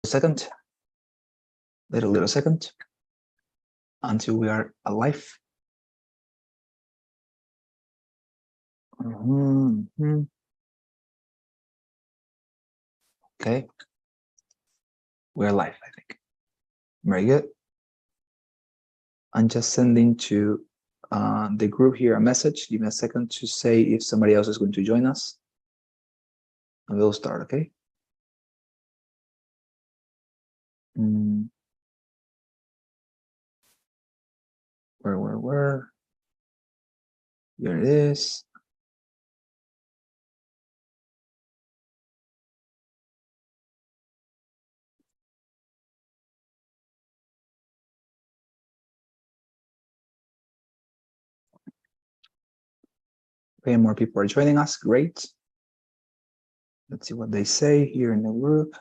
second, little second, until we are alive. Okay, we're live, I think. Very good. I'm just sending to the group here a message. Give me a second to say if somebody else is going to join us. And we'll start, okay? Where? Here it is. Okay, more people are joining us. Great. Let's see what they say here in the group.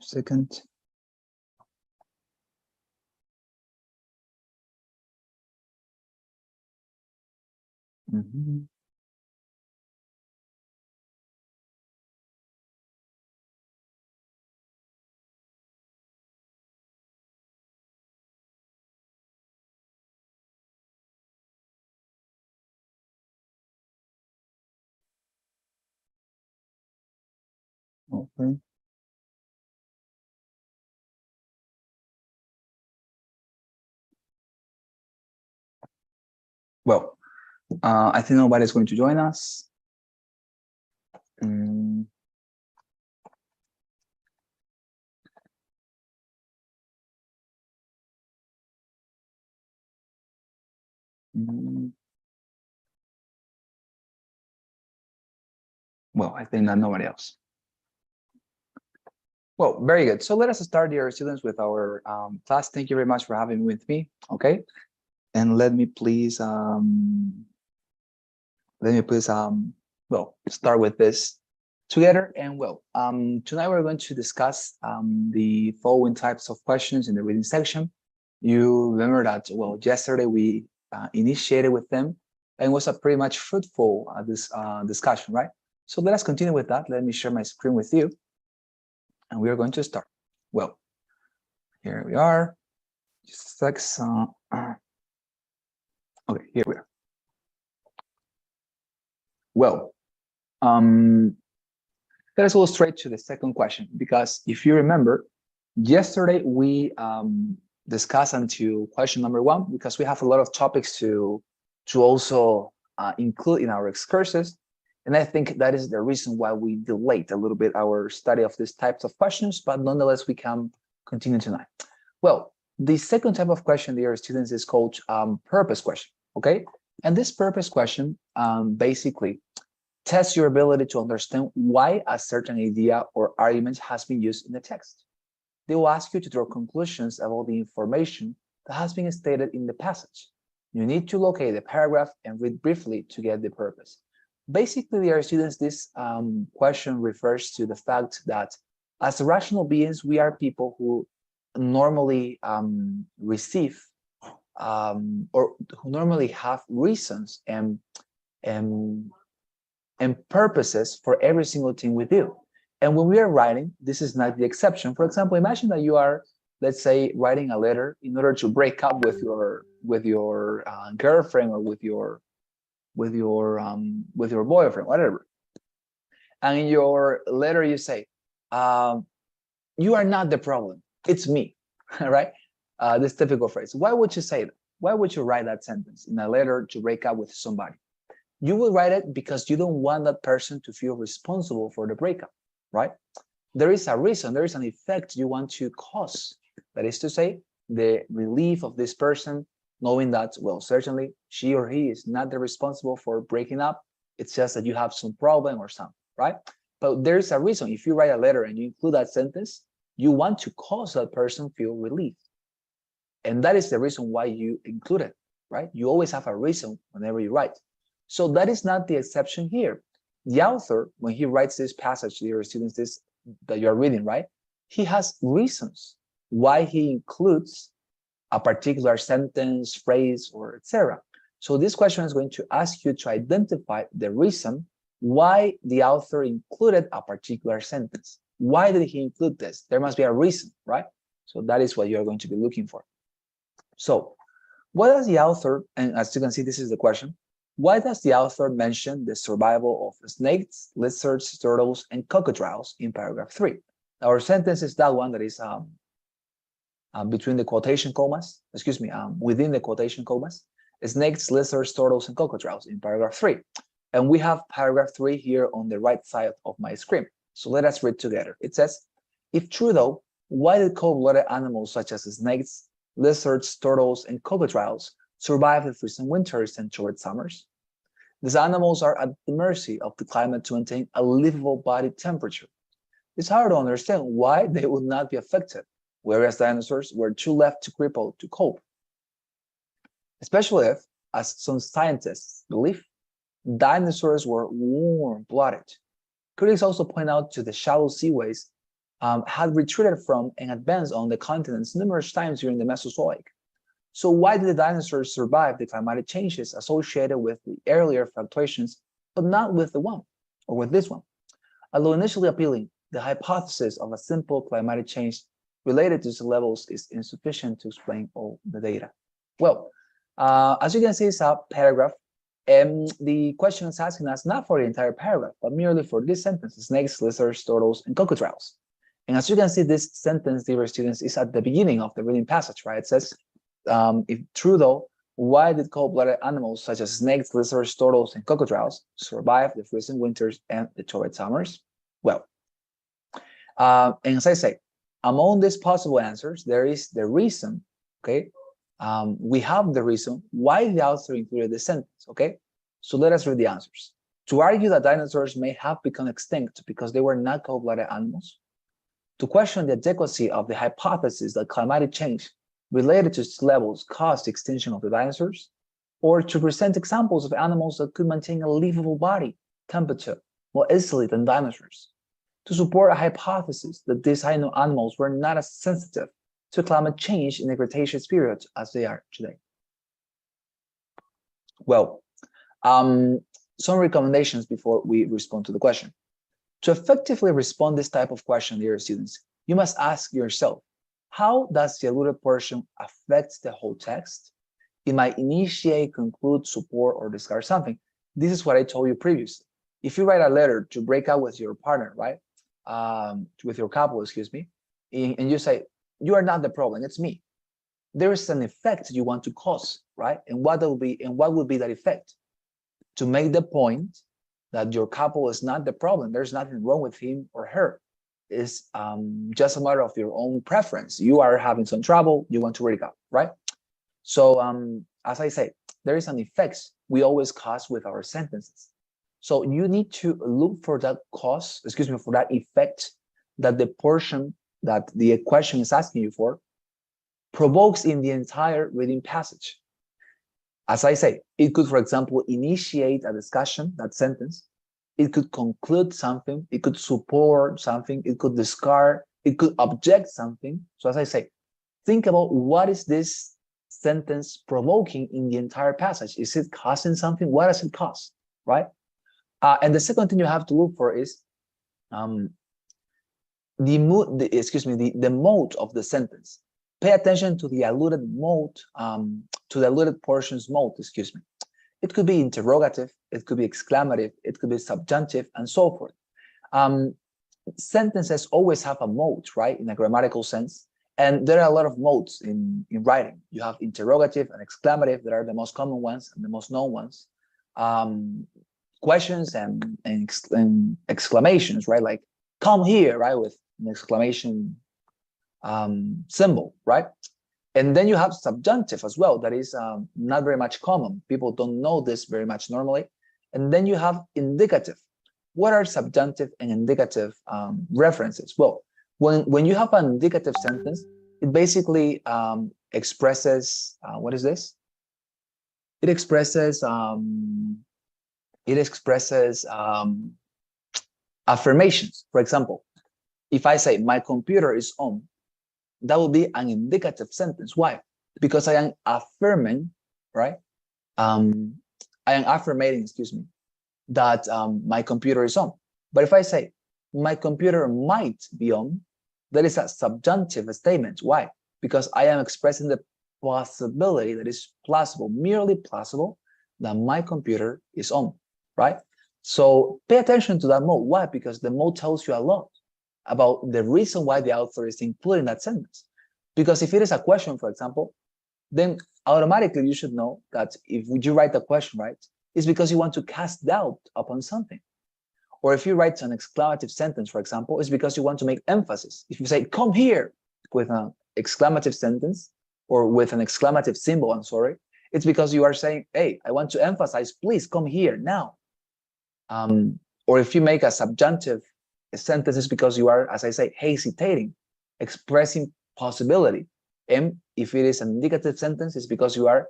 Second. Okay. Well, I think nobody's going to join us. Well, I think that nobody else. Well, very good. So let us start, dear students, with our class. Thank you very much for having me with me. Okay, and let me please well, start with this together. And well, tonight we're going to discuss the following types of questions in the reading section. You remember that, well, yesterday we initiated with them, and it was a pretty much fruitful discussion, right? So let us continue with that. Let me share my screen with you, and we are going to start. Well, here we are. Just a sec. Okay, here we are. Well, let us go straight to the second question, because if you remember, yesterday we discussed until question number 1, because we have a lot of topics to also include in our excursus. And I think that is the reason why we delayed a little bit our study of these types of questions, but nonetheless, we can continue tonight. Well, the second type of question, dear students, is called purpose question, okay? And this purpose question basically tests your ability to understand why a certain idea or argument has been used in the text. They will ask you to draw conclusions about the information that has been stated in the passage. You need to locate the paragraph and read briefly to get the purpose. Basically, dear students, this question refers to the fact that as rational beings, we are people who normally receive or who normally have reasons and purposes for every single thing we do. And when we are writing, this is not the exception. For example, imagine that you are, let's say, writing a letter in order to break up with your girlfriend or with your boyfriend, whatever. And in your letter, you say, "You are not the problem; it's me." Right? This typical phrase. Why would you say that? Why would you write that sentence in a letter to break up with somebody? You will write it because you don't want that person to feel responsible for the breakup, right? There is a reason, there is an effect you want to cause. That is to say, the relief of this person, knowing that, well, certainly she or he is not the responsible for breaking up. It's just that you have some problem or something, right? But there's a reason. If you write a letter and you include that sentence, you want to cause that person feel relief. And that is the reason why you include it, right? You always have a reason whenever you write. So that is not the exception here. The author, when he writes this passage, dear students, this that you're reading, right? He has reasons why he includes a particular sentence, phrase, or etc. So this question is going to ask you to identify the reason why the author included a particular sentence. Why did he include this? There must be a reason, right? So that is what you're going to be looking for. So what does the author, and as you can see, this is the question, why does the author mention the survival of snakes, lizards, turtles, and crocodiles in paragraph 3? Our sentence is that one that is between the quotation commas, within the quotation commas, snakes, lizards, turtles, and crocodiles in paragraph 3. And we have paragraph 3 here on the right side of my screen. So let us read together. It says, if true though, why did cold-blooded animals such as snakes, lizards, turtles, and crocodiles survive the freezing winters and short summers? These animals are at the mercy of the climate to maintain a livable body temperature. It's hard to understand why they would not be affected, whereas dinosaurs were too left to cripple to cope. Especially if, as some scientists believe, dinosaurs were warm-blooded. Critics also point out to the shallow seaways had retreated from and advanced on the continents numerous times during the Mesozoic. So why did the dinosaurs survive the climatic changes associated with the earlier fluctuations, but not with the one, or with this one? Although initially appealing, the hypothesis of a simple climatic change related to sea levels is insufficient to explain all the data. Well, as you can see, it's a paragraph, and the question is asking us not for the entire paragraph, but merely for this sentence: snakes, lizards, turtles, and crocodiles. And as you can see, this sentence, dear students, is at the beginning of the reading passage, right? It says, if true though, why did cold-blooded animals such as snakes, lizards, turtles, and crocodiles survive the freezing winters and the torrid summers? Well, and as I say, among these possible answers, there is the reason, okay? We have the reason why the author included the sentence, okay? So let us read the answers. To argue that dinosaurs may have become extinct because they were not cold-blooded animals. To question the adequacy of the hypothesis that climatic change related to sea levels caused the extinction of the dinosaurs. Or to present examples of animals that could maintain a livable body temperature more easily than dinosaurs. To support a hypothesis that these animals were not as sensitive to climate change in the Cretaceous period as they are today. Well, some recommendations before we respond to the question. To effectively respond this type of question, dear students, you must ask yourself, how does the alluded portion affect the whole text? It might initiate, conclude, support, or discard something. This is what I told you previously. If you write a letter to break up with your partner, right? With your couple, excuse me, and you say, you are not the problem, it's me. There is an effect you want to cause, right? And what will be that effect? To make the point that your couple is not the problem. There's nothing wrong with him or her. It's just a matter of your own preference. You are having some trouble, you want to break up, right? So as I say, there is an effect we always cause with our sentences. So you need to look for that cause, for that effect that the portion that the question is asking you for provokes in the entire reading passage. As I say, it could, for example, initiate a discussion, that sentence. It could conclude something. It could support something. It could discard. It could object something. So as I say, think about what is this sentence provoking in the entire passage. Is it causing something? What does it cause, right? And the second thing you have to look for is the mode of the sentence. Pay attention to the alluded mode, to the alluded portion's mode, It could be interrogative, it could be exclamative, it could be subjunctive, and so forth. Sentences always have a mode, right, in a grammatical sense. And there are a lot of modes in writing. You have interrogative and exclamative that are the most common ones and the most known ones. Questions and exclamations, right? Like, come here, right, with an exclamation symbol, right? And then you have subjunctive as well. That is not very much common. People don't know this very much normally. And then you have indicative. What are subjunctive and indicative references? Well, when you have an indicative sentence, it basically expresses, what is this? It expresses affirmations. For example, if I say my computer is on, that will be an indicative sentence. Why? Because I am affirming, right, I am affirmating, excuse me, that my computer is on. But if I say my computer might be on, that is a subjunctive statement. Why? Because I am expressing the possibility that is plausible, merely plausible, that my computer is on, right? So pay attention to that mode. Why? Because the mode tells you a lot about the reason why the author is including that sentence. Because if it is a question, for example, then automatically you should know that if you write the question, right, it's because you want to cast doubt upon something. Or if you write an exclamative sentence, for example, it's because you want to make emphasis. If you say, come here, with an exclamative sentence, or with an exclamative symbol, I'm sorry, it's because you are saying, hey, I want to emphasize, please come here now. Or if you make a subjunctive sentence, it's because you are, as I say, hesitating, expressing possibility. And if it is an indicative sentence, it's because you are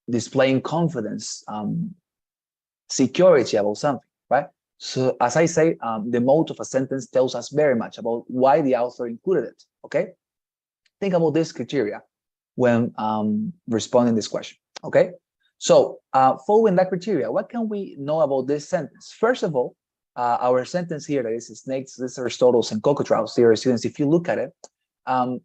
displaying confidence, security about something, right? So as I say, the mode of a sentence tells us very much about why the author included it, okay? Think about this criteria when responding this question, okay? So following that criteria, what can we know about this sentence? First of all, our sentence here that is snakes, lizards, turtles, and crocodiles, dear students, if you look at it,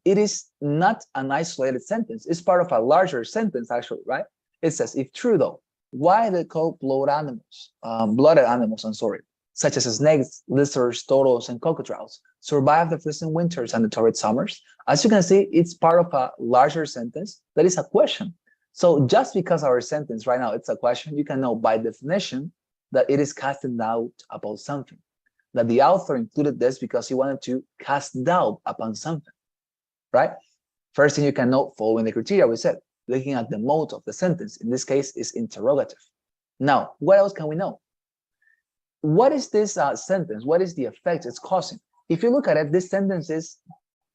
it is not an isolated sentence. It's part of a larger sentence, actually, right? It says, if true, though, why they call blooded animals, I'm sorry, such as snakes, lizards, turtles, and crocodiles, survive the freezing winters and the torrid summers? As you can see, it's part of a larger sentence that is a question. So just because our sentence right now, it's a question, you can know by definition that it is casting doubt about something, that the author included this because he wanted to cast doubt upon something, right? First thing you can know following the criteria we said, looking at the mode of the sentence, in this case is interrogative. Now, what else can we know? What is this sentence? What is the effect it's causing? If you look at it, this sentence is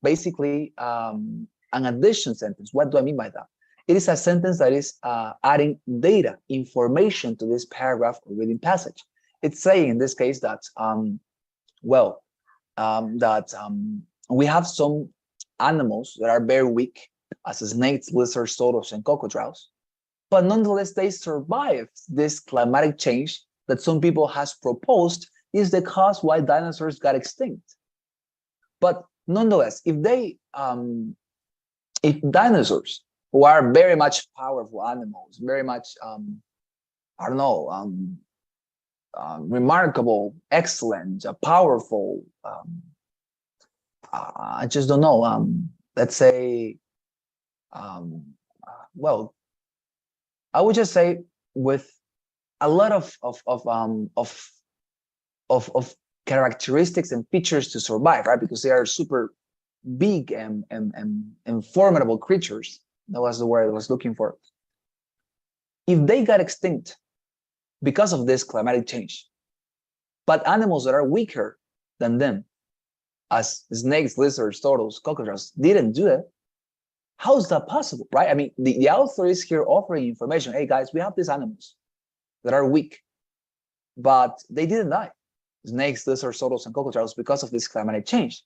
basically an addition sentence. What do I mean by that? It is a sentence that is adding data, information to this paragraph or reading passage. It's saying in this case that, we have some animals that are very weak, as snakes, lizards, turtles, and crocodiles, but nonetheless they survive this climatic change that some people has proposed is the cause why dinosaurs got extinct. But nonetheless, if dinosaurs, who are very much powerful animals, very much remarkable, excellent, powerful, I just don't know, let's say, well, I would just say with a lot of characteristics and features to survive, right? Because they are super big and formidable creatures. That was the word I was looking for. If they got extinct because of this climatic change, but animals that are weaker than them, as snakes, lizards, turtles, crocodiles, didn't do it, how is that possible, right? I mean, the author is here offering information. Hey, guys, we have these animals that are weak, but they didn't die. Snakes, lizards, turtles, and crocodiles because of this climatic change.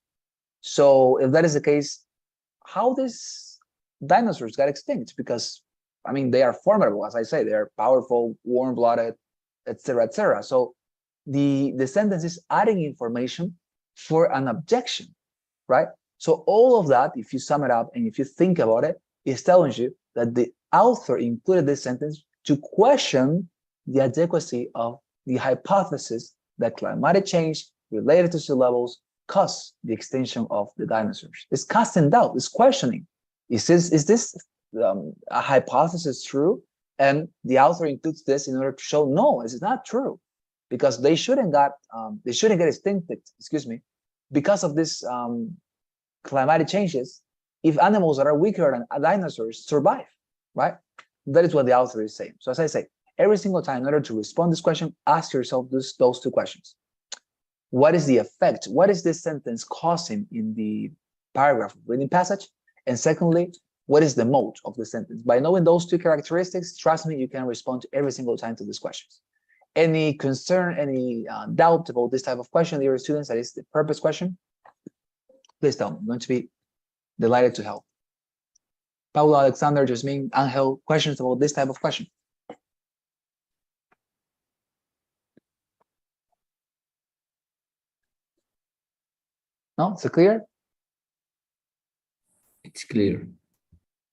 So if that is the case, how these dinosaurs got extinct? Because, I mean, they are formidable, as I say, they are powerful, warm-blooded, etc., etc. So the sentence is adding information for an objection, right? So all of that, if you sum it up and if you think about it, is telling you that the author included this sentence to question the adequacy of the hypothesis that climatic change related to sea levels caused the extinction of the dinosaurs. It's casting doubt, it's questioning. Is this a hypothesis true? And the author includes this in order to show, no, it's not true, because they shouldn't get extincted, excuse me, because of this climatic changes if animals that are weaker than dinosaurs survive, right? That is what the author is saying. So as I say, every single time in order to respond to this question, ask yourself those two questions. What is the effect? What is this sentence causing in the paragraph reading passage? And secondly, what is the mode of the sentence? By knowing those two characteristics, trust me, you can respond to every single time to these questions. Any concern, any doubt about this type of question, dear students, that is the purpose question, please tell me. I'm going to be delighted to help. Paula, Alexander, Jasmine, Angel, questions about this type of question? No, is it clear? It's clear.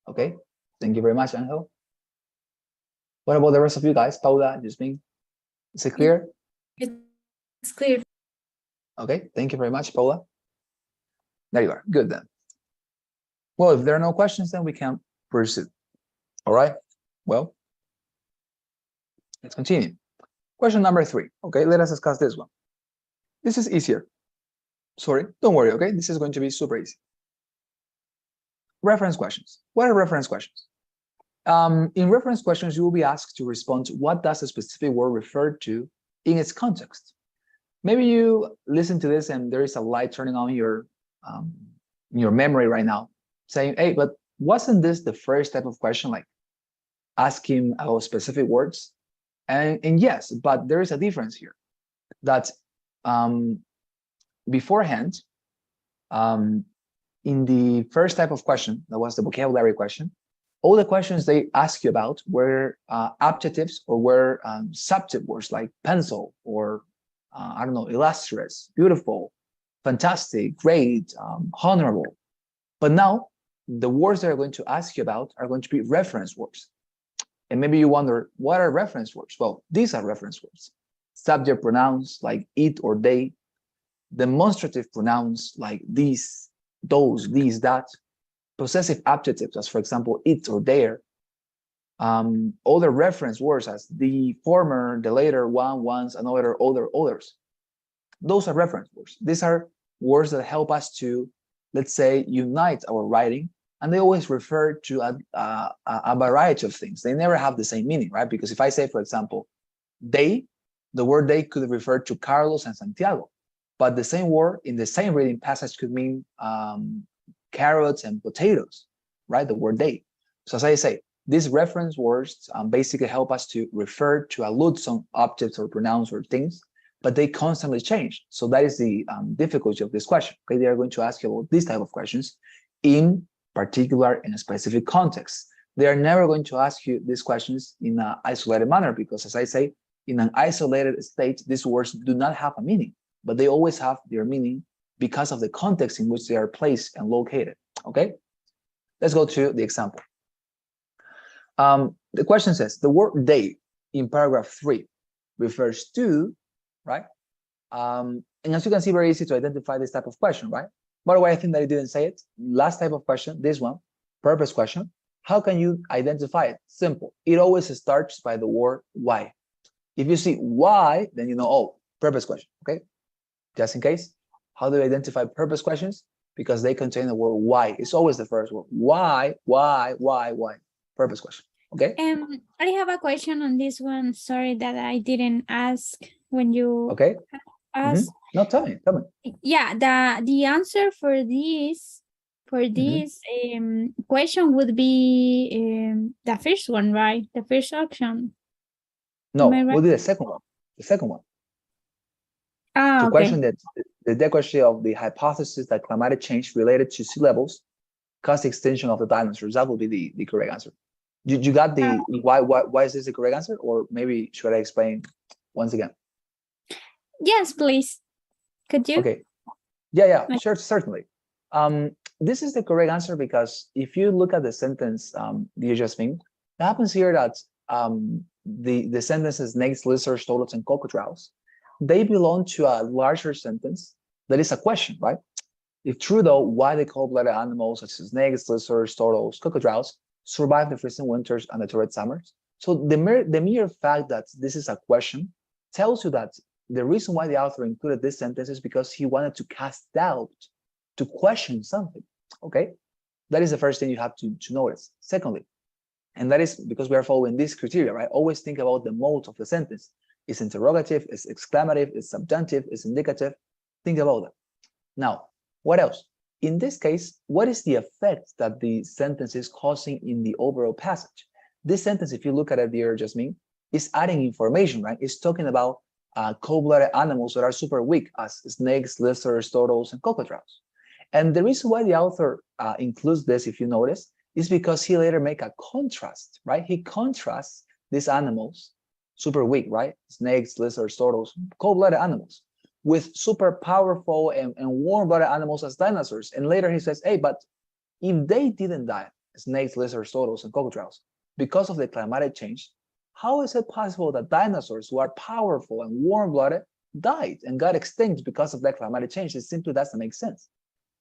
Okay, thank you very much, Angel. What about the rest of you guys? Paula, Jasmine, is it clear? It's clear. Okay, thank you very much, Paula. There you are, good then. Well, if there are no questions, then we can proceed. All right, well, let's continue. Question number 3, okay, let us discuss this one. This is easier. Sorry, don't worry, okay? This is going to be super easy. Reference questions. What are reference questions? In reference questions, you will be asked to respond to what does a specific word refer to in its context. Maybe you listen to this and there is a light turning on your memory right now, saying, hey, but wasn't this the first type of question, like asking about specific words? And yes, but there is a difference here. That beforehand, in the first type of question, that was the vocabulary question, all the questions they ask you about were adjectives or were subject words like pencil or, I don't know, illustrious, beautiful, fantastic, great, honorable. But now, the words they're going to ask you about are going to be reference words. And maybe you wonder, what are reference words? Well, these are reference words. Subject pronouns like it or they, demonstrative pronouns like these, those, these, that, possessive adjectives as, for example, it or their, other reference words as the former, the later, one, once, another, other, others. Those are reference words. These are words that help us to, let's say, unite our writing, and they always refer to a variety of things. They never have the same meaning, right? Because if I say, for example, they, the word they could refer to Carlos and Santiago, but the same word in the same reading passage could mean carrots and potatoes, right? The word they. So as I say, these reference words basically help us to refer to allude some objects or pronouns or things, but they constantly change. So that is the difficulty of this question. Okay, they are going to ask you about this type of questions in particular in a specific context. They are never going to ask you these questions in an isolated manner because, as I say, in an isolated state, these words do not have a meaning, but they always have their meaning because of the context in which they are placed and located. Okay, let's go to the example. The question says, the word they in paragraph 3 refers to, right? And as you can see, very easy to identify this type of question, right? By the way, I think that I didn't say it. Last type of question, this one, purpose question. How can you identify it? Simple. It always starts by the word why. If you see why, then you know, oh, purpose question, okay? Just in case, how do you identify purpose questions? Because they contain the word why. It's always the first word. Why? Purpose question, okay? I have a question on this one. Sorry that I didn't ask when you okay. asked. No, tell me. Yeah, the answer for this question would be the first one, right? The first option. No, right? we'll do the second one. The second one. To question that the adequacy of the hypothesis that climatic change related to sea levels caused the extinction of the dinosaurs. That would be the correct answer. You got the why is this the correct answer? Or maybe should I explain once again? Yes, please. Could you? Okay. Yeah, sure, certainly. This is the correct answer because if you look at the sentence, dear Jasmine, it happens here that the sentences snakes, lizards, toads, and crocodiles, they belong to a larger sentence that is a question, right? If true, though, why the cold-blooded animals such as snakes, lizards, turtles, crocodiles survive the freezing winters and the torrid summers? So the mere fact that this is a question tells you that the reason why the author included this sentence is because he wanted to cast doubt, to question something, okay? That is the first thing you have to notice. Secondly, and that is because we are following this criteria, right? Always think about the mode of the sentence. Is interrogative, is exclamative, is subjunctive, is indicative. Think about that. Now, what else? In this case, what is the effect that the sentence is causing in the overall passage? This sentence, if you look at it, dear Jasmine, is adding information, right? It's talking about cold-blooded animals that are super weak, as snakes, lizards, turtles, and crocodiles. And the reason why the author includes this, if you notice, is because he later make a contrast, right? He contrasts these animals, super weak, right? Snakes, lizards, turtles, cold-blooded animals, with super powerful and warm-blooded animals as dinosaurs. And later he says, hey, but if they didn't die, snakes, lizards, turtles, and crocodiles, because of the climatic change, how is it possible that dinosaurs who are powerful and warm-blooded died and got extinct because of that climatic change? It simply doesn't make sense.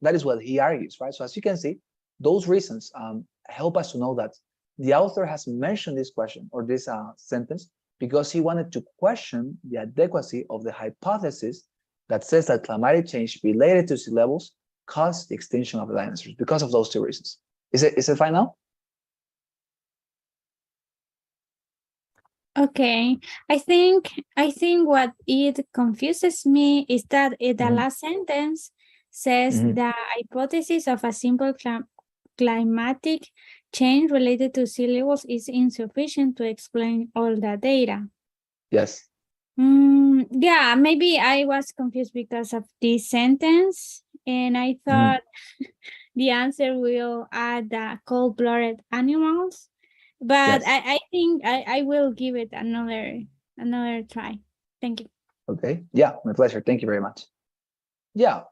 That is what he argues, right? So as you can see, those reasons help us to know that the author has mentioned this question or this sentence because he wanted to question the adequacy of the hypothesis that says that climatic change related to sea levels caused the extinction of the dinosaurs because of those two reasons. Is it fine now? Okay, I think what it confuses me is that the last sentence says the hypothesis of a simple climatic change related to sea levels is insufficient to explain all the data. Yes. Yeah, maybe I was confused because of this sentence, and I thought the answer will add the cold-blooded animals. But yes. I think I will give it another try. Thank you. Okay. Yeah, my pleasure. Thank you very much. Yeah.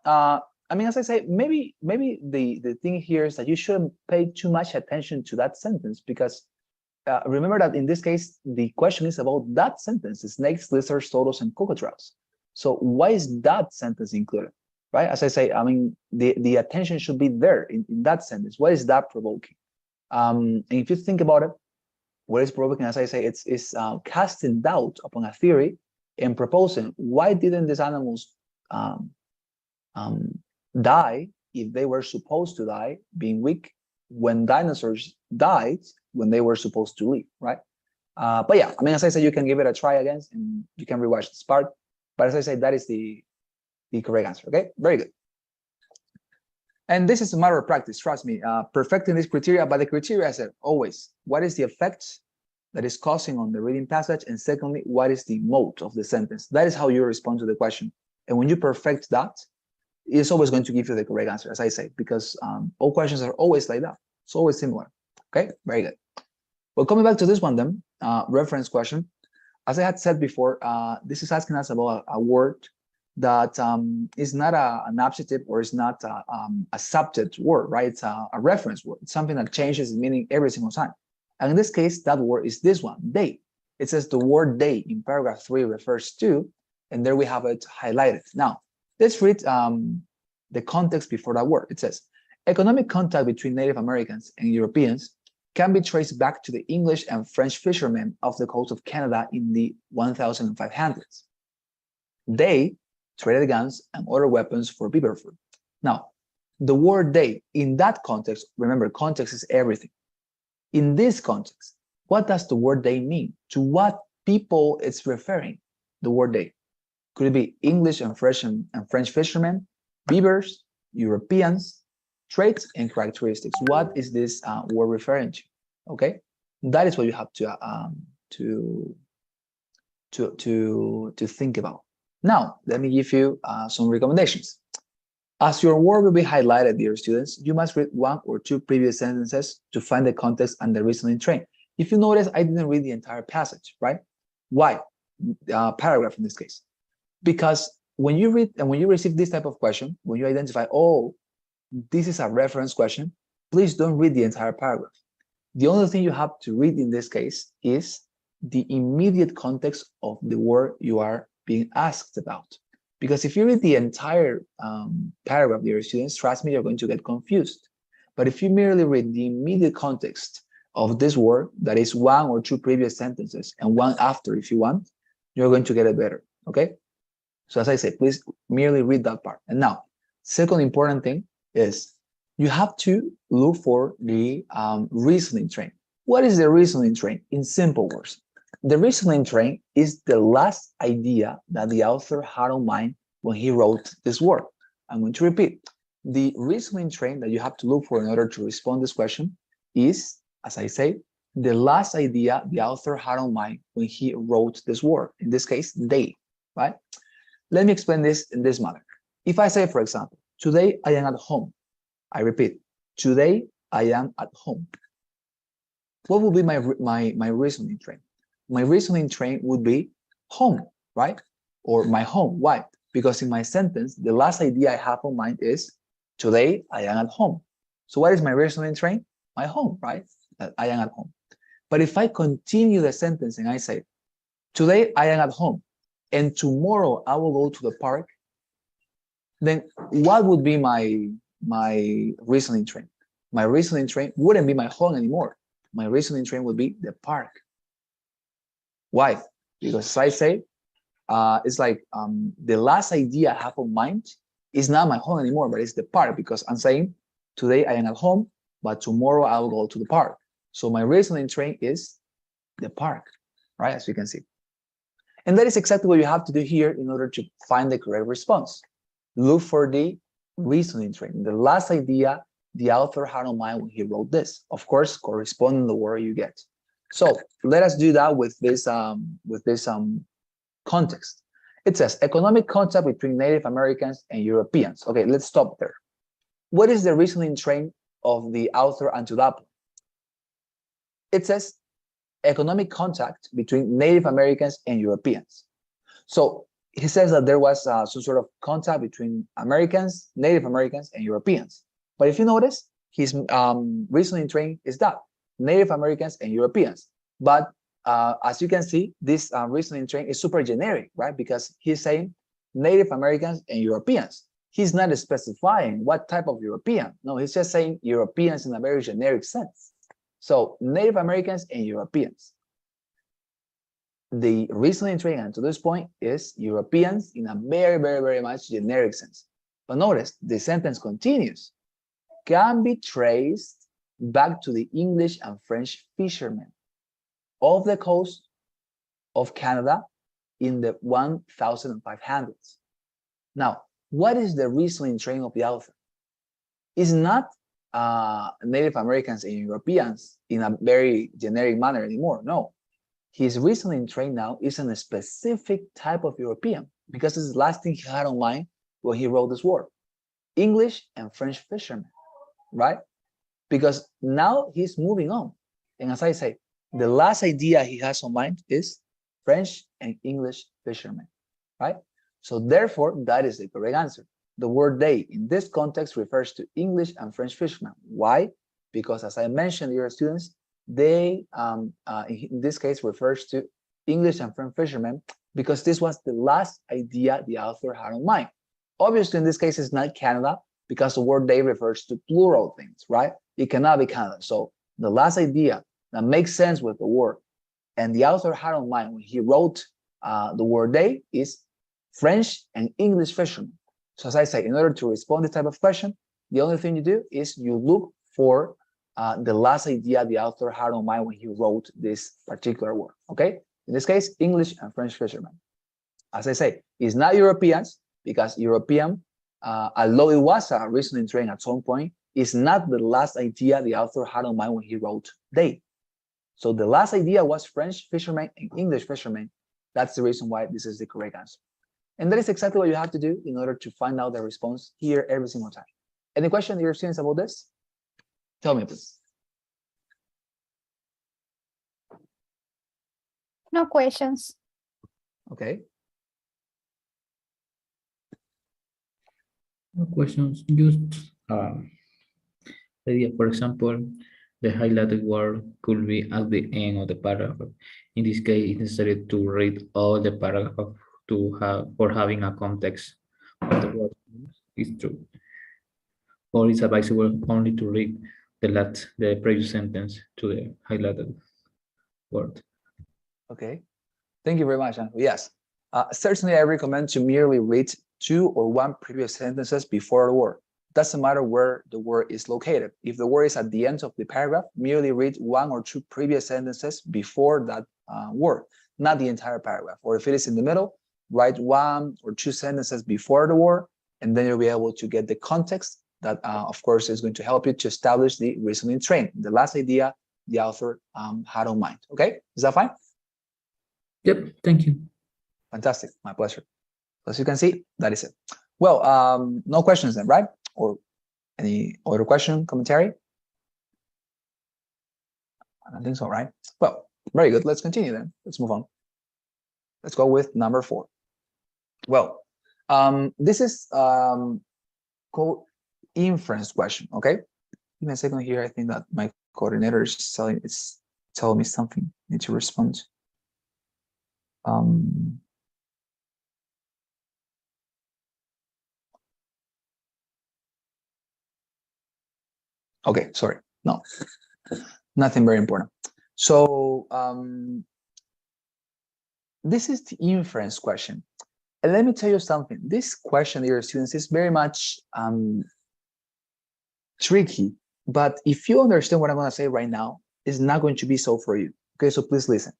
I mean, as I say, maybe the thing here is that you shouldn't pay too much attention to that sentence because remember that in this case, the question is about that sentence, snakes, lizards, turtles, and crocodiles. So why is that sentence included, right? As I say, I mean, the attention should be there in that sentence. What is that provoking? And if you think about it, what is provoking, as I say, it's casting doubt upon a theory and proposing why didn't these animals die if they were supposed to die, being weak, when dinosaurs died when they were supposed to live, right? But yeah, I mean, as I said, you can give it a try again and you can rewatch this part. But as I said, that is the correct answer. Okay, very good. And this is a matter of practice, trust me, perfecting this criteria. But the criteria, I said, always, what is the effect that is causing on the reading passage? And secondly, what is the mode of the sentence? That is how you respond to the question. And when you perfect that, it's always going to give you the correct answer, as I say, because all questions are always like that. It's always similar. Okay, very good. Well, coming back to this one then, reference question. As I had said before, this is asking us about a word that is not an adjective or is not a subject word, right? It's a reference word. It's something that changes its meaning every single time. And in this case, that word is this one, they. It says the word they in paragraph 3 refers to, and there we have it highlighted. Now, let's read the context before that word. It says, economic contact between Native Americans and Europeans can be traced back to the English and French fishermen off the coast of Canada in the 1500s. They traded guns and other weapons for beaver fur. Now, the word they, in that context, remember, context is everything. In this context, what does the word they mean? To what people it's referring, the word they? Could it be English and French fishermen, beavers, Europeans, traits and characteristics? What is this word referring to? Okay, that is what you have to think about. Now, let me give you some recommendations. As your word will be highlighted, dear students, you must read one or two previous sentences to find the context and the reasoning train. If you notice, I didn't read the entire passage, right? Why? Paragraph in this case. Because when you read and when you receive this type of question, when you identify, oh, this is a reference question, please don't read the entire paragraph. The only thing you have to read in this case is the immediate context of the word you are being asked about. Because if you read the entire paragraph, dear students, trust me, you're going to get confused. But if you merely read the immediate context of this word, that is one or two previous sentences and one after if you want, you're going to get it better, okay? So as I say, please merely read that part. And now, second important thing is you have to look for the reasoning train. What is the reasoning train? In simple words, the reasoning train is the last idea that the author had on mind when he wrote this word. I'm going to repeat. The reasoning train that you have to look for in order to respond to this question is, as I say, the last idea the author had on mind when he wrote this word. In this case, they, right? Let me explain this in this manner. If I say, for example, today I am at home. I repeat, today I am at home. What would be my reasoning train? My reasoning train would be home, right? Or my home. Why? Because in my sentence, the last idea I have on mind is today I am at home. So what is my reasoning train? My home, right? That I am at home. But if I continue the sentence and I say, today I am at home and tomorrow I will go to the park, then what would be my reasoning train? My reasoning train wouldn't be my home anymore. My reasoning train would be the park. Why? Because as I say, it's like the last idea I have on mind is not my home anymore, but it's the park, because I'm saying today I am at home, but tomorrow I will go to the park. So my reasoning train is the park, right? As you can see. And that is exactly what you have to do here in order to find the correct response. Look for the reasoning train, the last idea the author had on mind when he wrote this. Of course, corresponding the word you get. So let us do that with this context. It says economic contact between Native Americans and Europeans. Okay, let's stop there. What is the reasoning train of the author unto that point? It says economic contact between Native Americans and Europeans. So he says that there was some sort of contact between Americans, Native Americans, and Europeans. But if you notice, his reasoning train is that Native Americans and Europeans. But as you can see, this reasoning train is super generic, right? Because he's saying Native Americans and Europeans. He's not specifying what type of European. No, he's just saying Europeans in a very generic sense. So Native Americans and Europeans. The reasoning train to this point is Europeans in a very, very, very much generic sense. But notice the sentence continues. Can be traced back to the English and French fishermen off the coast of Canada in the 1500s. Now, what is the reasoning train of the author? It's not Native Americans and Europeans in a very generic manner anymore. No, his reasoning train now is on a specific type of European, because it's the last thing he had on mind when he wrote this word. English and French fishermen, right? Because now he's moving on. And as I say, the last idea he has on mind is French and English fishermen, right? So therefore, that is the correct answer. The word they in this context refers to English and French fishermen. Why? Because as I mentioned, dear students, they, in this case, refers to English and French fishermen because this was the last idea the author had in mind. Obviously, in this case, it's not Canada because the word they refers to plural things, right? It cannot be Canada. So the last idea that makes sense with the word and the author had in mind when he wrote the word they is French and English fishermen. So as I say, in order to respond to this type of question, the only thing you do is you look for the last idea the author had in mind when he wrote this particular word, okay? In this case, English and French fishermen. As I say, it's not Europeans because European, although it was a reasoning train at some point, is not the last idea the author had in mind when he wrote they. So the last idea was French fishermen and English fishermen. That's the reason why this is the correct answer. And that is exactly what you have to do in order to find out the response here every single time. Any question, dear students, about this? Tell me, please. No questions. Okay. No questions. Just idea. For example, the highlighted word could be at the end of the paragraph. In this case, it's necessary to read all the paragraph for having a context of the word. It's true. Or it's advisable only to read the previous sentence to the highlighted word. Okay. Thank you very much, Angel. Yes. Certainly, I recommend to merely read 2 or 1 previous sentences before the word. Doesn't matter where the word is located. If the word is at the end of the paragraph, merely read 1 or 2 previous sentences before that word, not the entire paragraph. Or if it is in the middle, write 1 or 2 sentences before the word, and then you'll be able to get the context that, of course, is going to help you to establish the reasoning train, the last idea the author had on mind. Okay, is that fine? Yep, thank you. Fantastic, my pleasure. As you can see, that is it. Well, no questions then, right? Or any other question, commentary? I don't think so, right? Well, very good. Let's continue then. Let's move on. Let's go with number 4. Well, this is called inference question, okay? Give me a second here. I think that my coordinator is telling me something. I need to respond. Okay, sorry. No, nothing very important. So this is the inference question. And let me tell you something. This question, dear students, is very much tricky. But if you understand what I'm going to say right now, it's not going to be so for you. Okay, so please listen.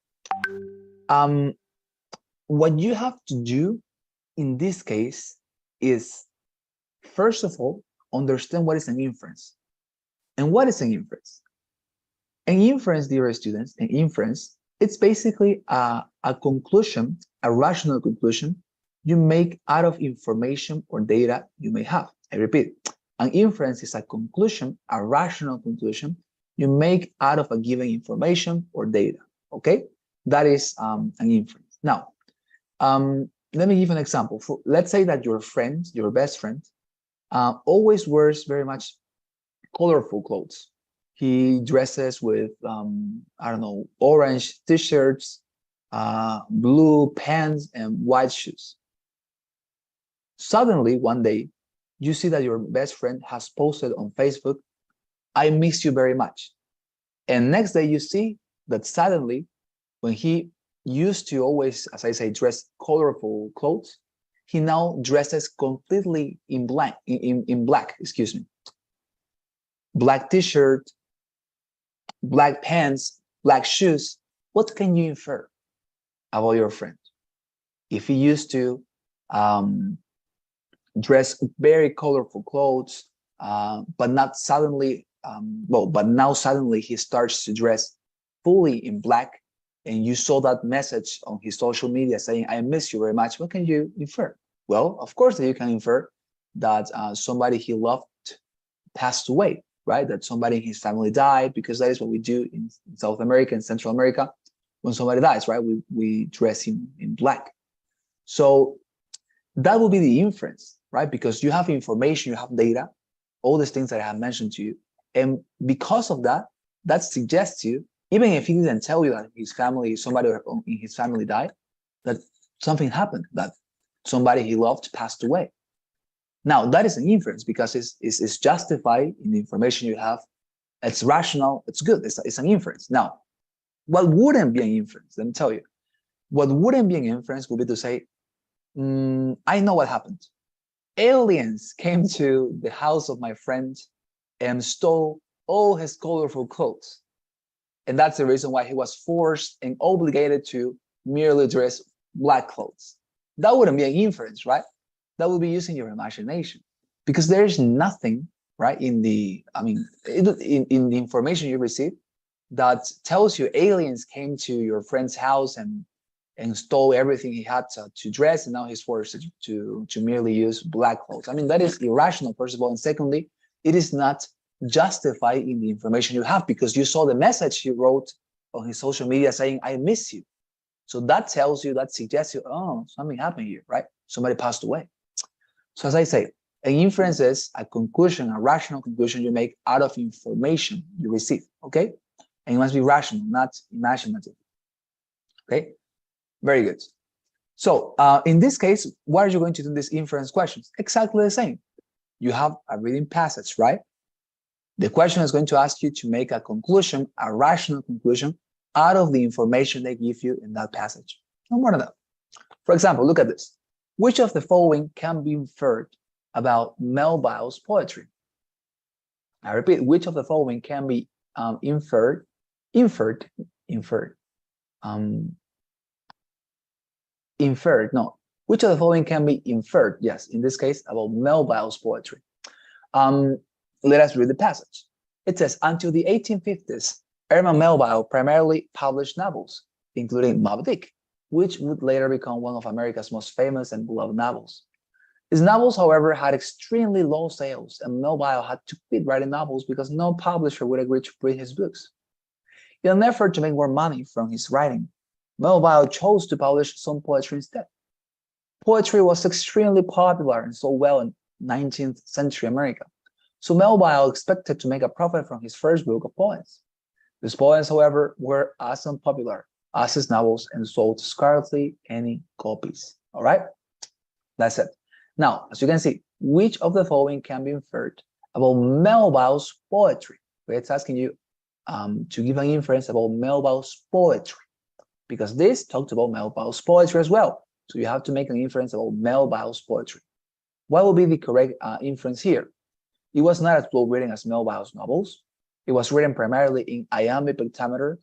What you have to do in this case is, first of all, understand what is an inference. And what is an inference? An inference, dear students, an inference, it's basically a conclusion, a rational conclusion you make out of information or data you may have. I repeat, an inference is a conclusion, a rational conclusion you make out of a given information or data, okay? That is an inference. Now, let me give an example. Let's say that your friend, your best friend, always wears very much colorful clothes. He dresses with, I don't know, orange t-shirts, blue pants, and white shoes. Suddenly, one day, you see that your best friend has posted on Facebook, "I miss you very much." And next day, you see that suddenly, when he used to always, as I say, dress colorful clothes, he now dresses completely in black, excuse me. Black t-shirt, black pants, black shoes. What can you infer about your friend? If he used to dress very colorful clothes, but not suddenly, but now suddenly he starts to dress fully in black, and you saw that message on his social media saying, "I miss you very much," what can you infer? Well, of course, you can infer that somebody he loved passed away, right? That somebody in his family died, because that is what we do in South America and Central America. When somebody dies, right, we dress him in black. So that will be the inference, right? Because you have information, you have data, all these things that I have mentioned to you. And because of that, that suggests to you, even if he didn't tell you that his family, somebody in his family died, that something happened, that somebody he loved passed away. Now, that is an inference because it's justified in the information you have. It's rational, it's good, it's an inference. Now, what wouldn't be an inference? Let me tell you. What wouldn't be an inference would be to say, I know what happened. Aliens came to the house of my friend and stole all his colorful clothes. And that's the reason why he was forced and obligated to merely dress black clothes. That wouldn't be an inference, right? That would be using your imagination, because there is nothing, right, in the in the information you receive that tells you aliens came to your friend's house and stole everything he had to dress, and now he's forced to merely use black clothes. I mean, that is irrational, first of all, and secondly, it is not justified in the information you have, because you saw the message he wrote on his social media saying, "I miss you." So that tells you, that suggests you, oh, something happened here, right? Somebody passed away. So as I say, an inference is a conclusion, a rational conclusion you make out of information you receive, okay? And it must be rational, not imaginative, okay? Very good. So in this case, what are you going to do in these inference questions? Exactly the same. You have a reading passage, right? The question is going to ask you to make a conclusion, a rational conclusion, out of the information they give you in that passage. No more than that. For example, look at this. Which of the following can be inferred about Melville's poetry? I repeat, which of the following can be inferred? No. Which of the following can be inferred? Yes, in this case, about Melville's poetry. Let us read the passage. It says, until the 1850s, Herman Melville primarily published novels, including Moby Dick, which would later become one of America's most famous and beloved novels. His novels, however, had extremely low sales, and Melville had to quit writing novels because no publisher would agree to print his books. In an effort to make more money from his writing, Melville chose to publish some poetry instead. Poetry was extremely popular and sold well in 19th century America, so Melville expected to make a profit from his first book of poems. These poems, however, were as unpopular as his novels and sold scarcely any copies. All right, that's it. Now, as you can see, which of the following can be inferred about Melville's poetry? It's asking you to give an inference about Melville's poetry, because this talked about Melville's poetry as well. So you have to make an inference about Melville's poetry. What will be the correct inference here? It was not as well written as Melville's novels. It was written primarily in iambic pentameter.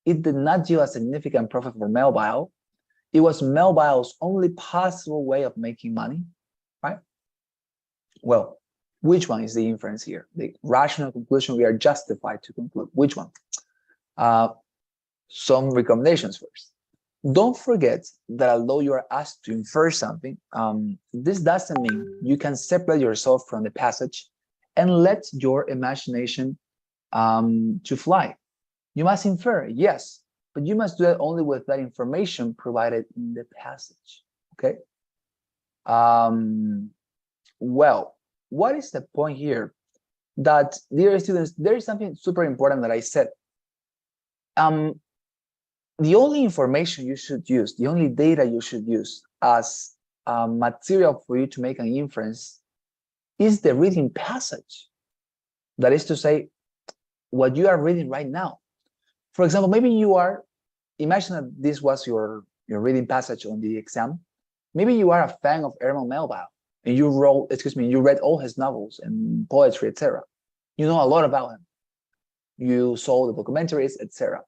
It did not yield a significant profit for Melville. It was Melville's only possible way of making money, right? Well, which one is the inference here? The rational conclusion we are justified to conclude. Which one? Some recommendations first. Don't forget that although you are asked to infer something, this doesn't mean you can separate yourself from the passage and let your imagination to fly. You must infer, yes, but you must do it only with that information provided in the passage, okay? Well, what is the point here? That, dear students, there is something super important that I said. The only information you should use, the only data you should use as material for you to make an inference is the reading passage. That is to say, what you are reading right now. For example, maybe you are, imagine that this was your reading passage on the exam. Maybe you are a fan of Herman Melville and you read all his novels and poetry, etc. You know a lot about him. You saw the documentaries, etc.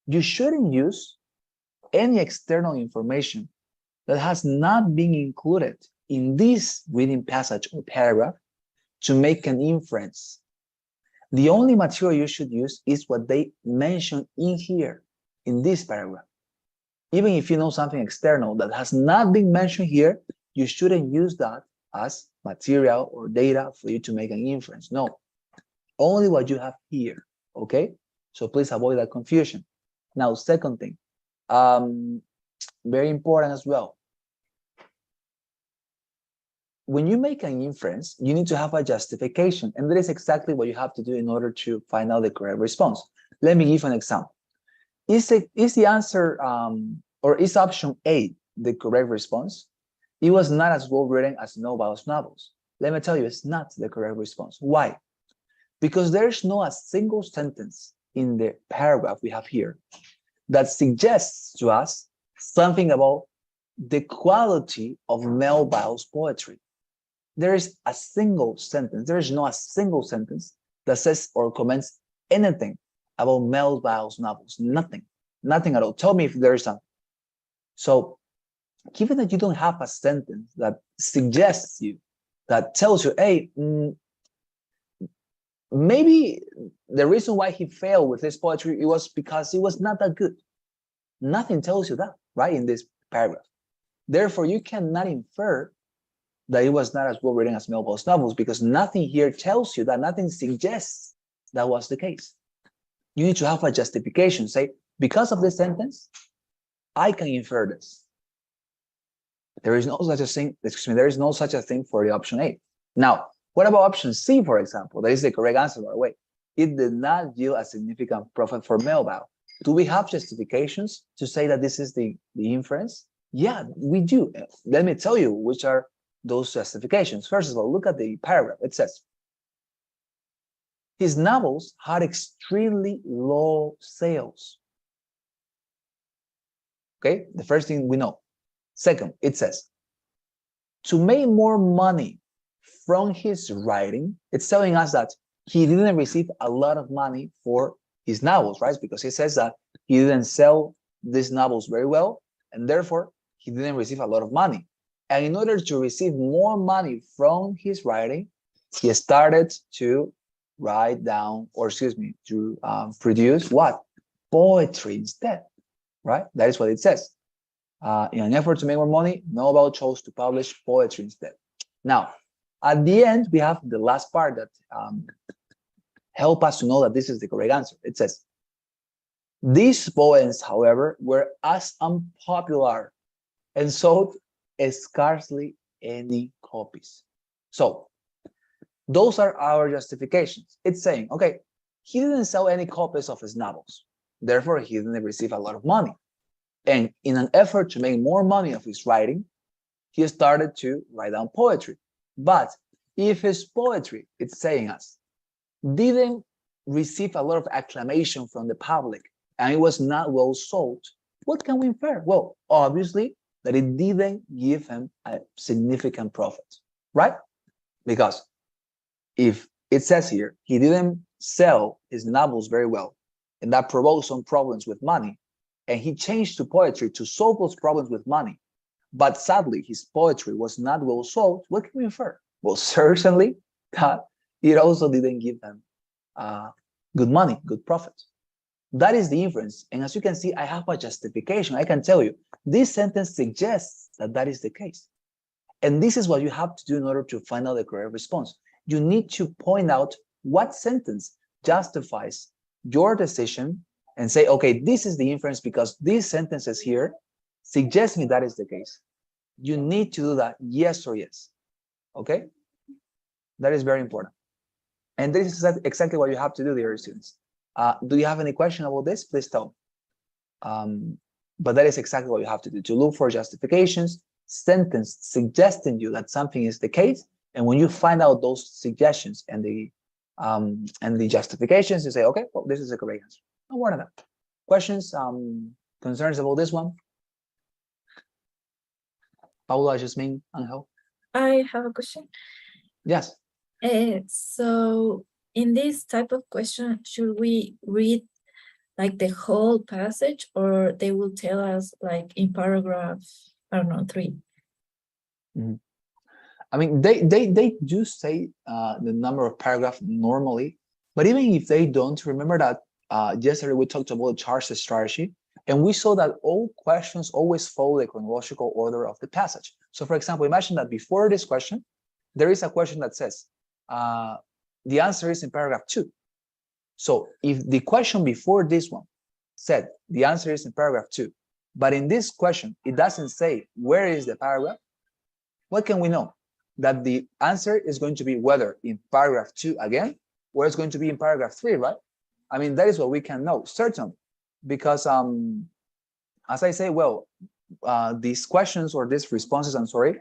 You shouldn't use any external information that has not been included in this reading passage or paragraph to make an inference. The only material you should use is what they mention in here, in this paragraph. Even if you know something external that has not been mentioned here, you shouldn't use that as material or data for you to make an inference. No, only what you have here, okay? So please avoid that confusion. Now, second thing, very important as well. When you make an inference, you need to have a justification, and that is exactly what you have to do in order to find out the correct response. Let me give an example. Is the answer, or is option A the correct response? It was not as well written as Melville's novels. Let me tell you, it's not the correct response. Why? Because there's no a single sentence in the paragraph we have here that suggests to us something about the quality of Melville's poetry. There is a single sentence. There is not a single sentence that says or comments anything about Melville's novels. Nothing. Nothing at all. Tell me if there is something. So, given that you don't have a sentence that suggests you, that tells you, hey, maybe the reason why he failed with his poetry, it was because it was not that good. Nothing tells you that, right, in this paragraph. Therefore, you cannot infer that it was not as well written as Melville's novels, because nothing here tells you that, nothing suggests that was the case. You need to have a justification. Say, because of this sentence, I can infer this. There is no such a thing, there is no such a thing for the option A. Now, what about option C, for example? That is the correct answer, by the way. It did not yield a significant profit for Melville. Do we have justifications to say that this is the inference? Yeah, we do. Let me tell you which are those justifications. First of all, look at the paragraph. It says, his novels had extremely low sales. Okay, the first thing we know. Second, it says, to make more money from his writing, it's telling us that he didn't receive a lot of money for his novels, right? Because he says that he didn't sell these novels very well, and therefore he didn't receive a lot of money. And in order to receive more money from his writing, he started to write down, or excuse me, to produce what? Poetry instead, right? That is what it says. In an effort to make more money, Melville chose to publish poetry instead. Now, at the end, we have the last part that help us to know that this is the correct answer. It says, These poems, however, were as unpopular and sold scarcely any copies. So those are our justifications. It's saying, okay, he didn't sell any copies of his novels. Therefore, he didn't receive a lot of money. And in an effort to make more money of his writing, he started to write down poetry. But if his poetry, it's saying us, didn't receive a lot of acclamation from the public and it was not well sold, what can we infer? Well, obviously that it didn't give him a significant profit, right? Because if it says here, he didn't sell his novels very well, and that provoked some problems with money, and he changed to poetry to solve those problems with money, but sadly, his poetry was not well sold, what can we infer? Well, certainly that it also didn't give them good money, good profit. That is the inference. And as you can see, I have a justification. I can tell you, this sentence suggests that that is the case. And this is what you have to do in order to find out the correct response. You need to point out what sentence justifies your decision and say, okay, this is the inference because these sentences here suggest me that is the case. You need to do that, yes or yes. Okay? That is very important. And this is exactly what you have to do, dear students. Do you have any question about this? Please tell me. But that is exactly what you have to do, to look for justifications, sentence suggesting you that something is the case. And when you find out those suggestions and the justifications, you say, okay, well, this is the correct answer. No more than that. Questions, concerns about this one? Paula, Jasmine, Angel? I have a question. Yes. So in this type of question, should we read like the whole passage, or they will tell us like in paragraph, I don't know, 3? Mm-hmm. I mean, they do say the number of paragraphs normally, but even if they don't, remember that yesterday we talked about Charles' strategy, and we saw that all questions always follow the chronological order of the passage. So for example, imagine that before this question, there is a question that says, the answer is in paragraph 2. So if the question before this one said the answer is in paragraph 2, but in this question, it doesn't say where is the paragraph, what can we know? That the answer is going to be whether in paragraph 2 again, or it's going to be in paragraph 3, right? I mean, that is what we can know, certainly, because as I say, well, these questions or these responses, I'm sorry,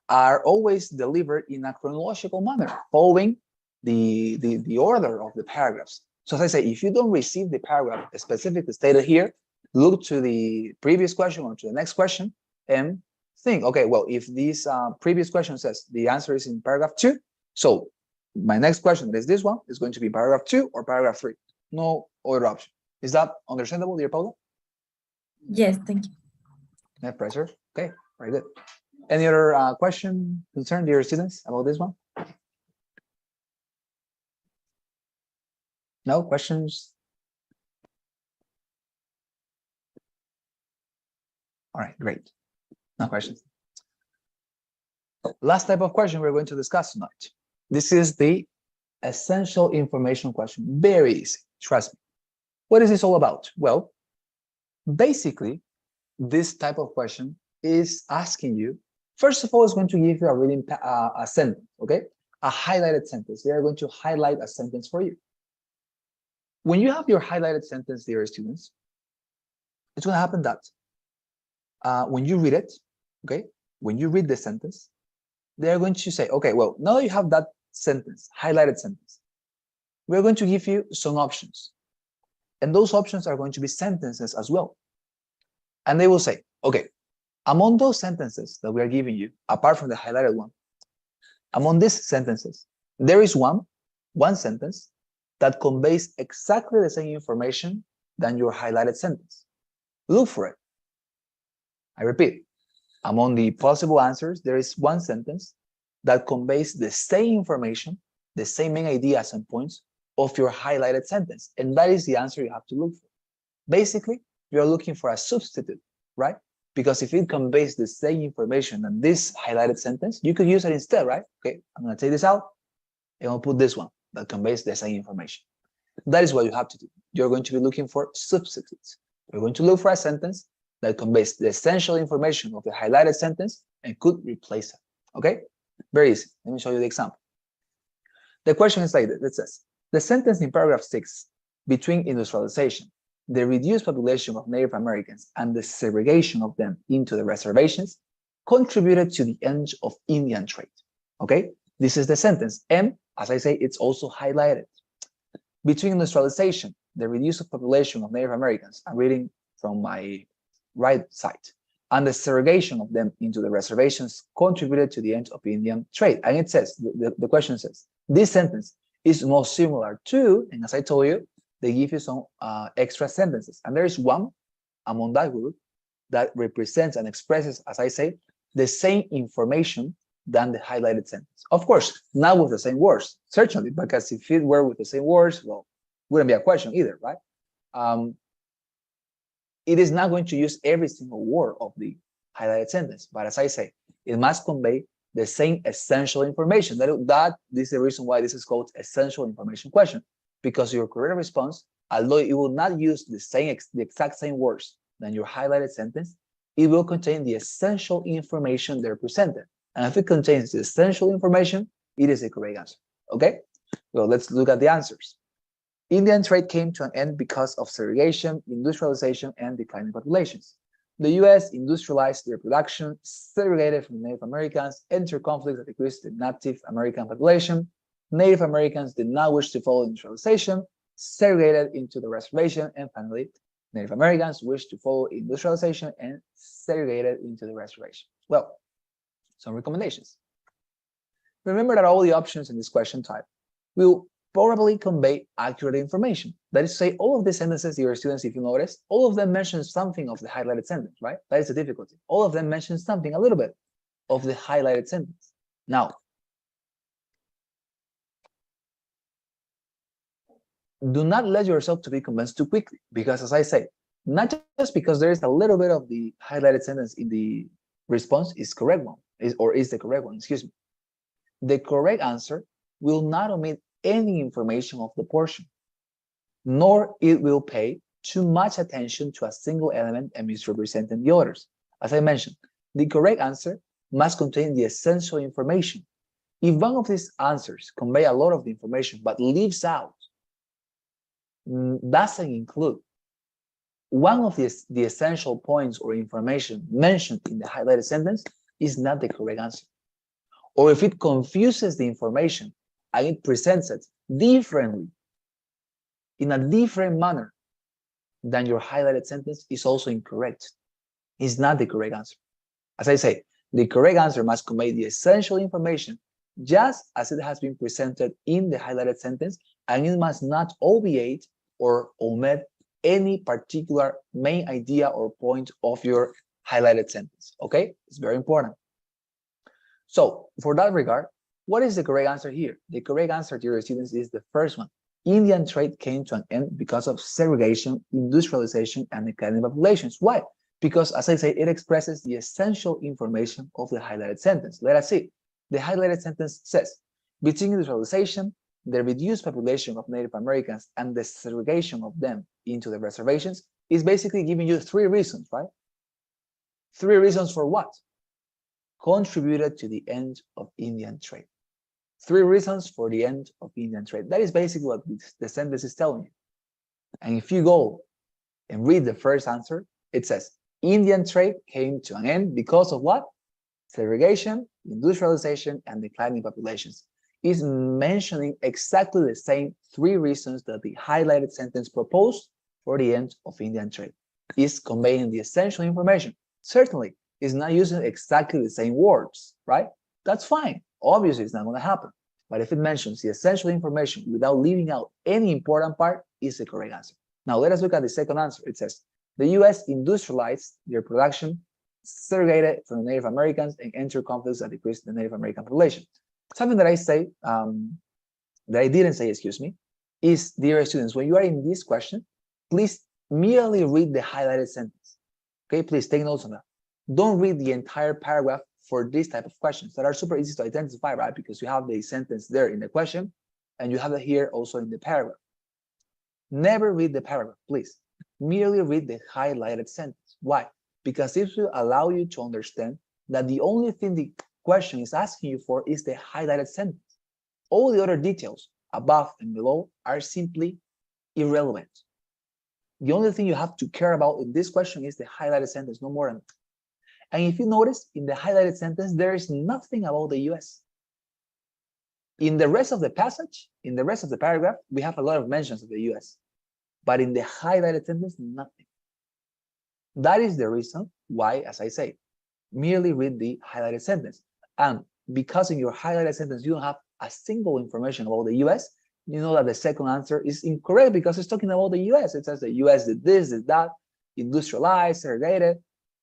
are always delivered in a chronological manner, following the order of the paragraphs. So as I say, if you don't receive the paragraph specifically stated here, look to the previous question or to the next question and think, okay, well, if this previous question says the answer is in paragraph 2, so my next question, that is this one, is going to be paragraph 2 or paragraph 3. No other option. Is that understandable, dear Paula? Yes, thank you. No pressure. Okay, very good. Any other question, concern, dear students, about this one? No questions? All right, great. No questions. Last type of question we're going to discuss tonight. This is the essential information question. Very easy, trust me. What is this all about? Well, basically, this type of question is asking you, first of all, it's going to give you a reading a sentence, okay? A highlighted sentence. They are going to highlight a sentence for you. When you have your highlighted sentence, dear students, it's going to happen that when you read it, okay, when you read the sentence, they're going to say, okay, well, now that you have that sentence, highlighted sentence, we're going to give you some options. And those options are going to be sentences as well. And they will say, okay, among those sentences that we are giving you, apart from the highlighted one, among these sentences, there is one sentence that conveys exactly the same information than your highlighted sentence. Look for it. I repeat, among the possible answers, there is one sentence that conveys the same information, the same main ideas and points of your highlighted sentence. And that is the answer you have to look for. Basically, you're looking for a substitute, right? Because if it conveys the same information than this highlighted sentence, you could use it instead, right? Okay, I'm going to take this out and I'll put this one that conveys the same information. That is what you have to do. You're going to be looking for substitutes. You're going to look for a sentence that conveys the essential information of the highlighted sentence and could replace it. Okay? Very easy. Let me show you the example. The question is like this. It says, the sentence in paragraph 6, between industrialization, the reduced population of Native Americans, and the segregation of them into the reservations, contributed to the end of Indian trade. Okay? This is the sentence. And as I say, it's also highlighted. Between industrialization, the reduced population of Native Americans, I'm reading from my right side, and the segregation of them into the reservations contributed to the end of Indian trade. And it says, the question says, this sentence is most similar to, and as I told you, they give you some extra sentences. And there is one among that group that represents and expresses, as I say, the same information than the highlighted sentence. Of course, not with the same words, certainly, because if it were with the same words, well, wouldn't be a question either, right? It is not going to use every single word of the highlighted sentence, but as I say, it must convey the same essential information. That is the reason why this is called essential information question, because your correct response, although it will not use the exact same words than your highlighted sentence, it will contain the essential information they're presented. And if it contains the essential information, it is the correct answer. Okay? Well, let's look at the answers. Indian trade came to an end because of segregation, industrialization, and declining populations. The U.S. industrialized their production, segregated from Native Americans, entered conflicts that decreased the Native American population. Native Americans did not wish to follow industrialization, segregated into the reservation, and finally, Native Americans wished to follow industrialization and segregated into the reservation. Well, some recommendations. Remember that all the options in this question type will probably convey accurate information. That is to say, all of the sentences, your students, if you notice, all of them mention something of the highlighted sentence, right? That is the difficulty. All of them mention something, a little bit, of the highlighted sentence. Now, do not let yourself to be convinced too quickly, because as I say, not just because there is a little bit of the highlighted sentence in the response is correct one, is the correct one, excuse me. The correct answer will not omit any information of the portion, nor it will pay too much attention to a single element and misrepresenting the others. As I mentioned, the correct answer must contain the essential information. If one of these answers convey a lot of the information but leaves out, doesn't include one of the essential points or information mentioned in the highlighted sentence, is not the correct answer. Or if it confuses the information and it presents it differently, in a different manner than your highlighted sentence, is also incorrect. It's not the correct answer. As I say, the correct answer must convey the essential information just as it has been presented in the highlighted sentence, and it must not obviate or omit any particular main idea or point of your highlighted sentence. Okay? It's very important. So, for that regard, what is the correct answer here? The correct answer, dear students, is the first one. Indian trade came to an end because of segregation, industrialization, and declining populations. Why? Because, as I say, it expresses the essential information of the highlighted sentence. Let us see. The highlighted sentence says, between industrialization, the reduced population of Native Americans, and the segregation of them into the reservations, is basically giving you three reasons, right? Three reasons for what? Contributed to the end of Indian trade. Three reasons for the end of Indian trade. That is basically what the sentence is telling you. And if you go and read the first answer, it says, Indian trade came to an end because of what? Segregation, industrialization, and declining populations. Is mentioning exactly the same three reasons that the highlighted sentence proposed for the end of Indian trade. Is conveying the essential information. Certainly, is not using exactly the same words, right? That's fine. Obviously, it's not going to happen. But if it mentions the essential information without leaving out any important part, is the correct answer. Now, let us look at the second answer. It says, the U.S. industrialized their production, segregated from the Native Americans, and entered conflicts that decreased the Native American population. Something that I say, that I didn't say, excuse me, is, dear students, when you are in this question, please merely read the highlighted sentence. Okay, please take notes on that. Don't read the entire paragraph for this type of questions that are super easy to identify, right? Because you have the sentence there in the question, and you have it here also in the paragraph. Never read the paragraph, please. Merely read the highlighted sentence. Why? Because this will allow you to understand that the only thing the question is asking you for is the highlighted sentence. All the other details above and below are simply irrelevant. The only thing you have to care about in this question is the highlighted sentence, no more than that. And if you notice, in the highlighted sentence, there is nothing about the US. In the rest of the passage, in the rest of the paragraph, we have a lot of mentions of the US. But in the highlighted sentence, nothing. That is the reason why, as I say, merely read the highlighted sentence. And because in your highlighted sentence, you don't have a single information about the US, you know that the second answer is incorrect because it's talking about the US. It says the US did this, did that, industrialized, segregated.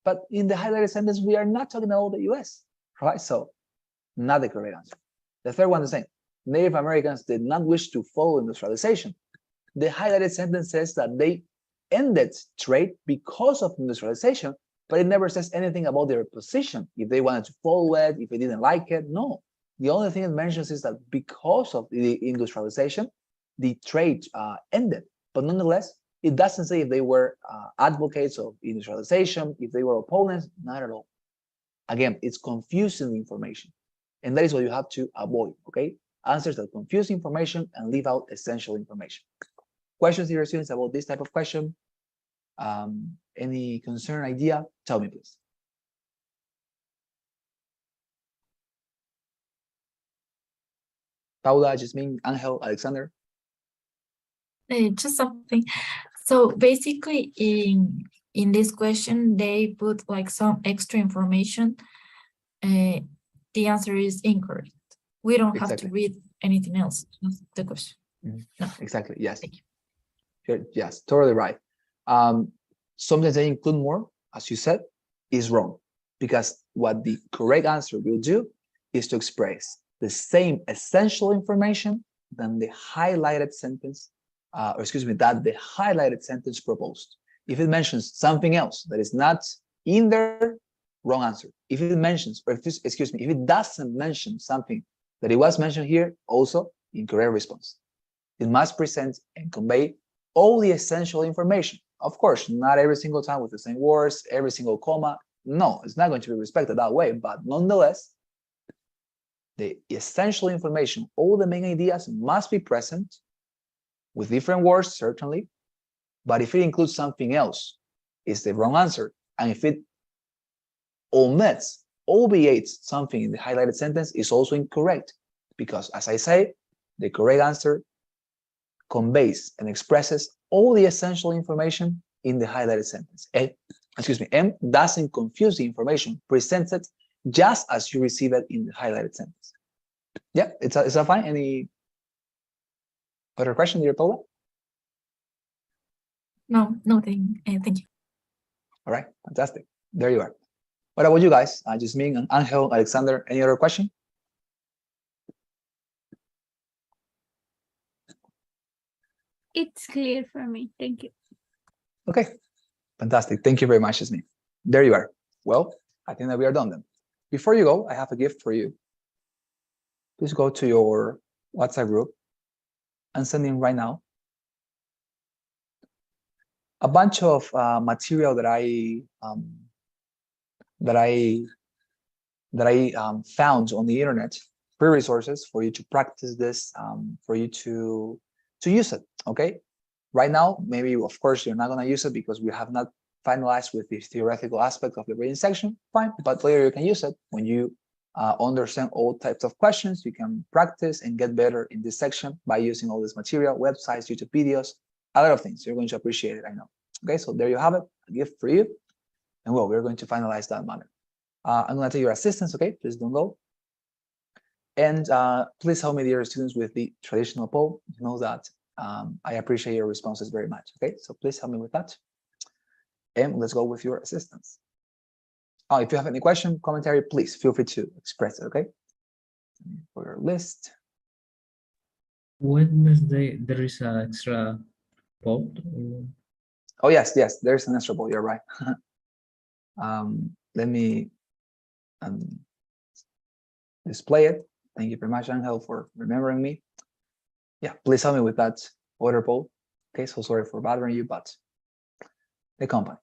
But in the highlighted sentence, we are not talking about the US, right? So not the correct answer. The third one, the same. Native Americans did not wish to follow industrialization. The highlighted sentence says that they ended trade because of industrialization, but it never says anything about their position, if they wanted to follow it, if they didn't like it. No, the only thing it mentions is that because of the industrialization, the trade ended. But nonetheless, it doesn't say if they were advocates of industrialization, if they were opponents, not at all. Again, it's confusing information. And that is what you have to avoid, okay? Answers that confuse information and leave out essential information. Questions, dear students, about this type of question? Any concern, idea? Tell me, please. Paula, Jasmine, Angel, Alexander? Just something. So basically, in this question, they put like some extra information. The answer is incorrect. We don't have to read anything else. That's the question. No. Exactly. Yes. Thank you. Yes, totally right. Sometimes they include more, as you said, is wrong, because what the correct answer will do is to express the same essential information than the highlighted sentence, that the highlighted sentence proposed. If it mentions something else that is not in there, wrong answer. If it mentions, or if it doesn't mention something that it was mentioned here, also incorrect response. It must present and convey all the essential information. Of course, not every single time with the same words, every single comma. No, it's not going to be respected that way, but nonetheless, the essential information, all the main ideas must be present with different words, certainly, but if it includes something else, it's the wrong answer. And if it omits, obviates something in the highlighted sentence, is also incorrect, because as I say, the correct answer conveys and expresses all the essential information in the highlighted sentence. And doesn't confuse the information presented just as you receive it in the highlighted sentence. Yeah, is that fine? Any other question, dear Paula? No, thank you. All right, fantastic. There you are. What about you guys? Jasmine and Angel, Alexander, any other question? It's clear for me. Thank you. Okay, fantastic. Thank you very much, Jasmine. There you are. Well, I think that we are done then. Before you go, I have a gift for you. Please go to your WhatsApp group and send in right now a bunch of material that I found on the internet, free resources for you to practice this, for you to use it. Okay. Right now, maybe of course you're not going to use it because we have not finalized with the theoretical aspect of the reading section. Fine, but later you can use it when you understand all types of questions. You can practice and get better in this section by using all this material, websites, YouTube videos, a lot of things. You're going to appreciate it, I know. Okay, so there you have it, a gift for you. And well, we're going to finalize that matter. I'm going to take your assistance, okay? Please don't go. And please help me, dear students, with the traditional poll. You know that I appreciate your responses very much, okay? So please help me with that. And let's go with your assistance. Oh, if you have any question, commentary, please feel free to express it, okay? For your list. Wednesday, there is an extra poll. Oh, yes, there's an extra poll, you're right. Let me display it. Thank you very much, Angel, for remembering me. Yeah, please help me with that order poll. Okay, so sorry for bothering you, but the company.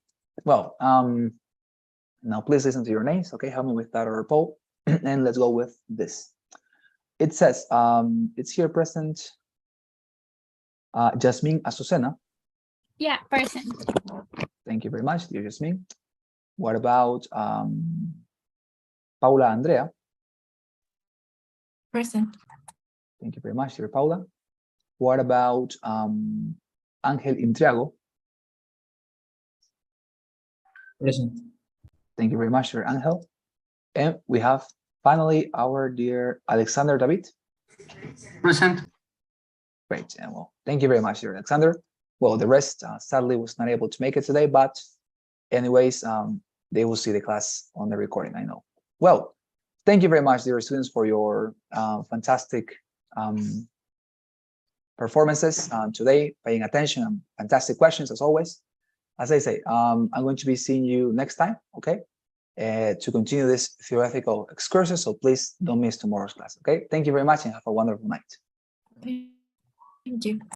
Well, now please listen to your names. Okay, help me with that or poll, and let's go with this. It says it's here present. Jasmine Azucena. Yeah, present. Thank you very much, dear Jasmine. What about Paula Andrea? Present. Thank you very much, dear Paula. What about Ángel Intriago? Present. Thank you very much, dear Ángel. And we have finally our dear Alexander David. Present. Great. And well, thank you very much, dear Alexander. Well, the rest sadly was not able to make it today, but anyways, they will see the class on the recording, I know. Well, thank you very much, dear students, for your fantastic performances today, paying attention, and fantastic questions as always. As I say, I'm going to be seeing you next time, okay? To continue this theoretical excursus, so please don't miss tomorrow's class, okay? Thank you very much and have a wonderful night. Thank you.